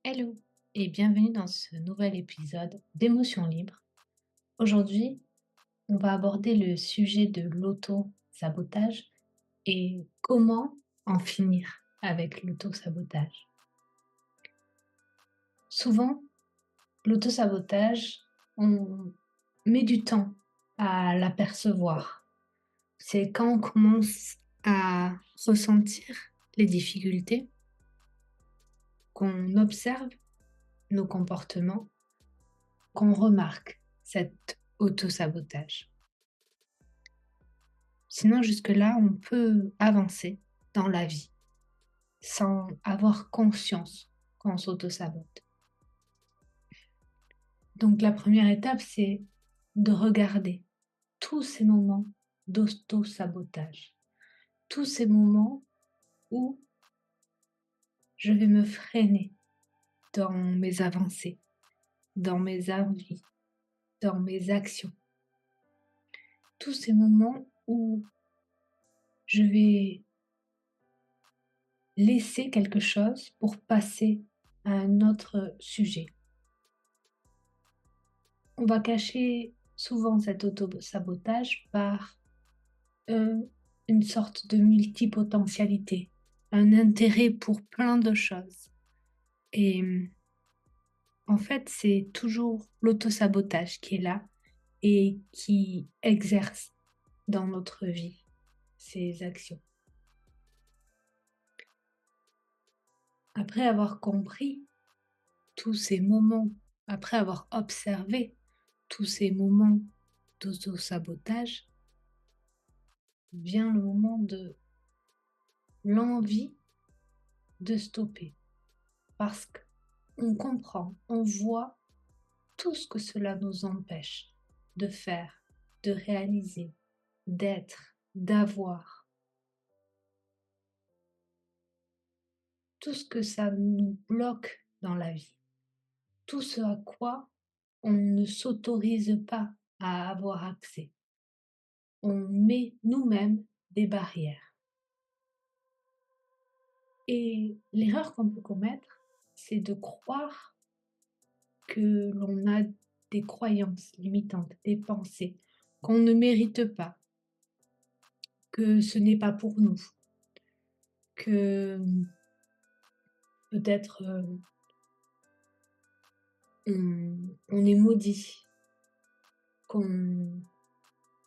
Hello et bienvenue dans ce nouvel épisode d'Émotions libres. Aujourd'hui, on va aborder le sujet de l'auto-sabotage et comment en finir avec l'auto-sabotage. Souvent, l'auto-sabotage, on met du temps à l'apercevoir. C'est quand on commence à ressentir les difficultés, qu'on observe nos comportements, qu'on remarque cet auto-sabotage. Sinon, jusque-là, on peut avancer dans la vie sans avoir conscience qu'on s'auto-sabote. Donc, la première étape, c'est de regarder tous ces moments d'auto-sabotage, tous ces moments où je vais me freiner dans mes avancées, dans mes envies, dans mes actions. Tous ces moments où je vais laisser quelque chose pour passer à un autre sujet. On va cacher souvent cet auto-sabotage par une sorte de multipotentialité, un intérêt pour plein de choses. Et en fait, c'est toujours l'auto-sabotage qui est là et qui exerce dans notre vie ces actions. Après avoir compris tous ces moments, après avoir observé tous ces moments d'auto-sabotage, vient le moment de l'envie de stopper. Parce qu'on comprend, on voit tout ce que cela nous empêche de faire, de réaliser, d'être, d'avoir. Tout ce que ça nous bloque dans la vie. Tout ce à quoi on ne s'autorise pas à avoir accès. On met nous-mêmes des barrières. Et l'erreur qu'on peut commettre, c'est de croire que l'on a des croyances limitantes, des pensées qu'on ne mérite pas, que ce n'est pas pour nous, que peut-être on est maudit, qu'on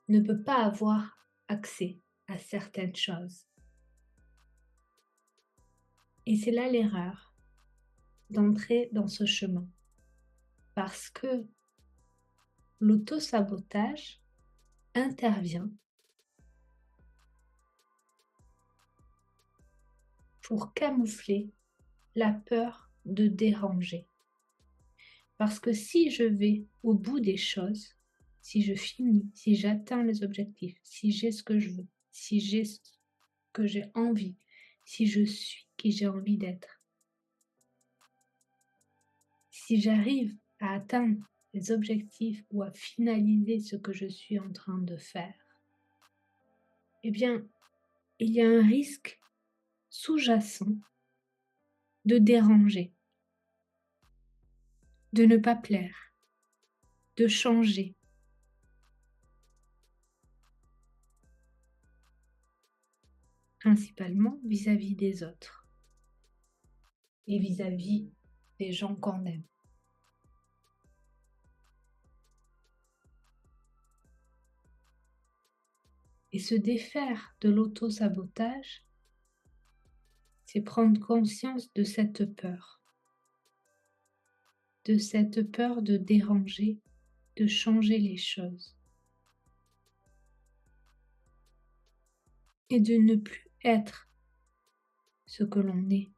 ne peut pas avoir accès à certaines choses. Et c'est là l'erreur d'entrer dans ce chemin. Parce que l'auto-sabotage intervient pour camoufler la peur de déranger. Parce que si je vais au bout des choses, si je finis, si j'atteins les objectifs, si j'ai ce que je veux, si j'ai ce que j'ai envie, si je suis qui j'ai envie d'être, si j'arrive à atteindre les objectifs ou à finaliser ce que je suis en train de faire, eh bien, il y a un risque sous-jacent de déranger, de ne pas plaire, de changer. Principalement vis-à-vis des autres et vis-à-vis des gens qu'on aime. Et se défaire de l'auto-sabotage, c'est prendre conscience de cette peur de déranger, de changer les choses et de ne plus être ce que l'on est.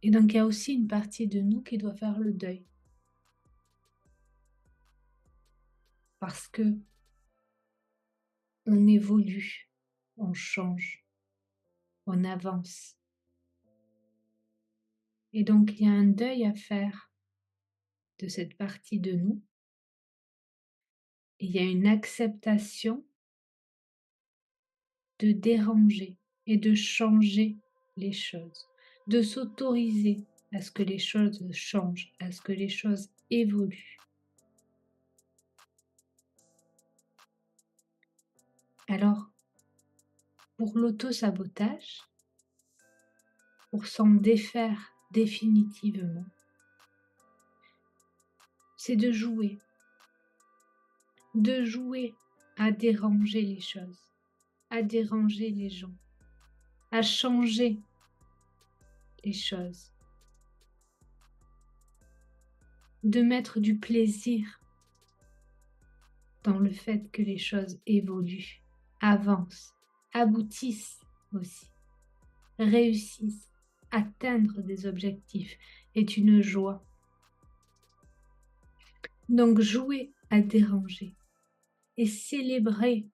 Et donc il y a aussi une partie de nous qui doit faire le deuil. Parce que on évolue, on change, on avance. Et donc il y a un deuil à faire de cette partie de nous. Il y a une acceptation de déranger et de changer les choses, de s'autoriser à ce que les choses changent, à ce que les choses évoluent. Alors, pour l'auto-sabotage, pour s'en défaire définitivement, c'est de jouer à déranger les choses, à déranger les gens, à changer les choses, de mettre du plaisir dans le fait que les choses évoluent, avancent, aboutissent aussi, réussissent. Atteindre des objectifs est une joie. Donc jouer à déranger et célébrer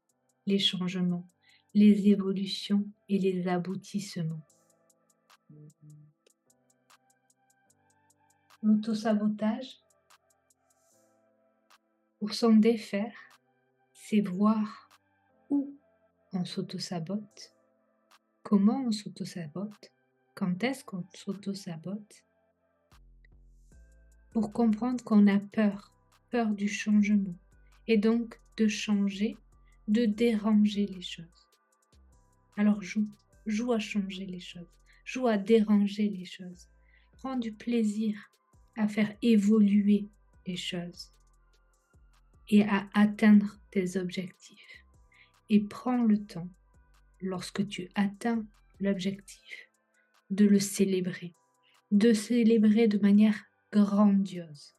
les changements, les évolutions et les aboutissements. L'autosabotage, pour s'en défaire, c'est voir où on s'autosabote, comment on s'autosabote, quand est-ce qu'on s'autosabote, pour comprendre qu'on a peur du changement, et donc de changer, de déranger les choses. Alors joue à changer les choses, joue à déranger les choses, prends du plaisir à faire évoluer les choses et à atteindre tes objectifs. Et prends le temps, lorsque tu atteins l'objectif, de le célébrer, de manière grandiose.